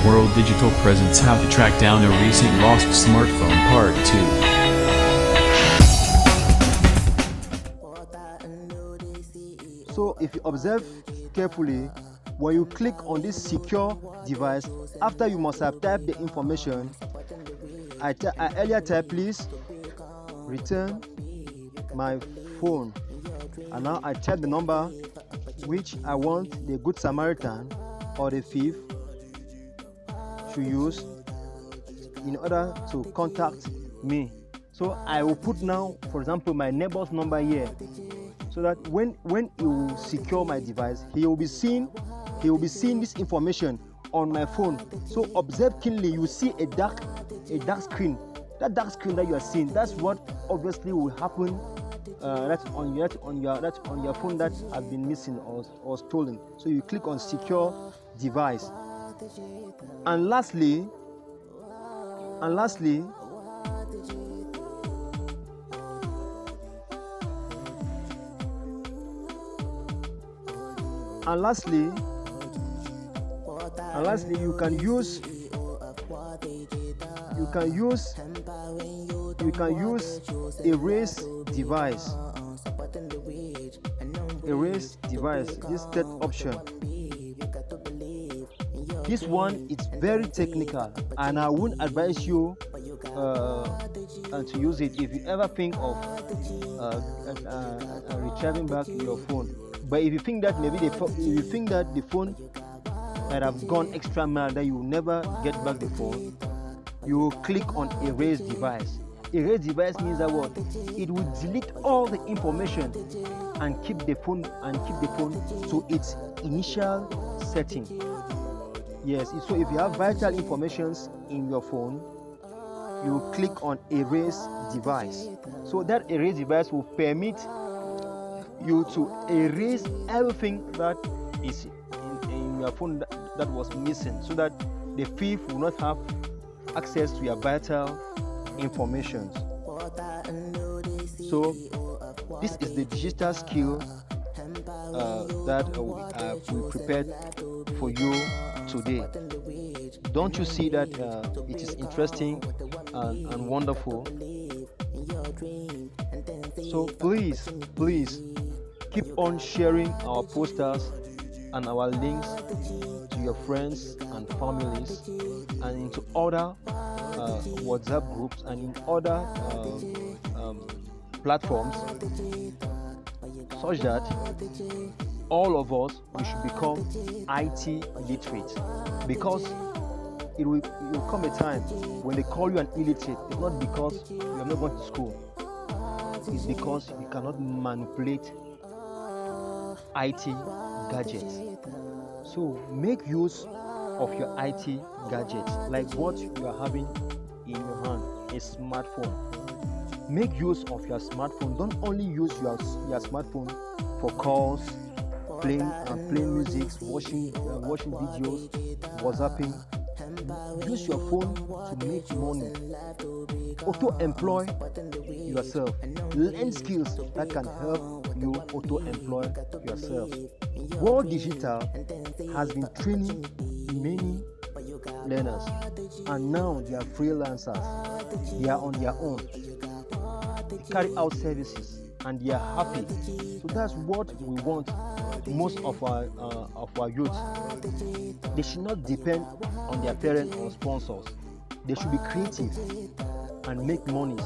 CEO-World Digital presents How to Track Down a Recent Lost Smartphone Part 2. So if you observe carefully, when you click on this secure device, after you must have typed the information, I earlier typed please return my phone, and now I type the number which I want the Good Samaritan or the thief to use in order to contact me. So I will put now, for example, my neighbor's number here, so that when he will secure my device, he will be seeing this information on my phone. So observe keenly, you see a dark screen. That dark screen that you are seeing, that's what obviously will happen. That's on your phone that has been missing or stolen. So you click on secure device. And lastly, you can use erase device. This third option. This one is very technical, and I wouldn't advise you to use it if you ever think of retrieving back your phone. But if you think that the phone might have gone extra mile, that you will never get back the phone, you will click on erase device. Erase device means that what? It will delete all the information and keep the phone to its initial setting. Yes, so if you have vital informations in your phone, you click on erase device. So that erase device will permit you to erase everything that is in your phone that was missing, so that the thief will not have access to your vital information. So this is the digital skill that we prepared for you today. Don't you see that it is interesting and wonderful? So please keep on sharing our posters and our links to your friends and families, and into other WhatsApp groups and in other platforms, such that all of us, we should become IT literate. Because it will come a time when they call you an illiterate. It's not because you have not gone to school, it's because you cannot manipulate IT gadgets. So make use of your IT gadgets, like what you are having in your hand, a smartphone. Make use of your smartphone. Don't only use your smartphone for calls, playing music, watching videos, WhatsApping. Use your phone to make money. Auto-employ yourself. Learn skills that can help you auto-employ yourself. World Digital has been training many learners, and now they are freelancers. They are on their own. They carry out services, and they are happy. So that's what we want most of our youth. They should not depend on their parents or sponsors. They should be creative and make money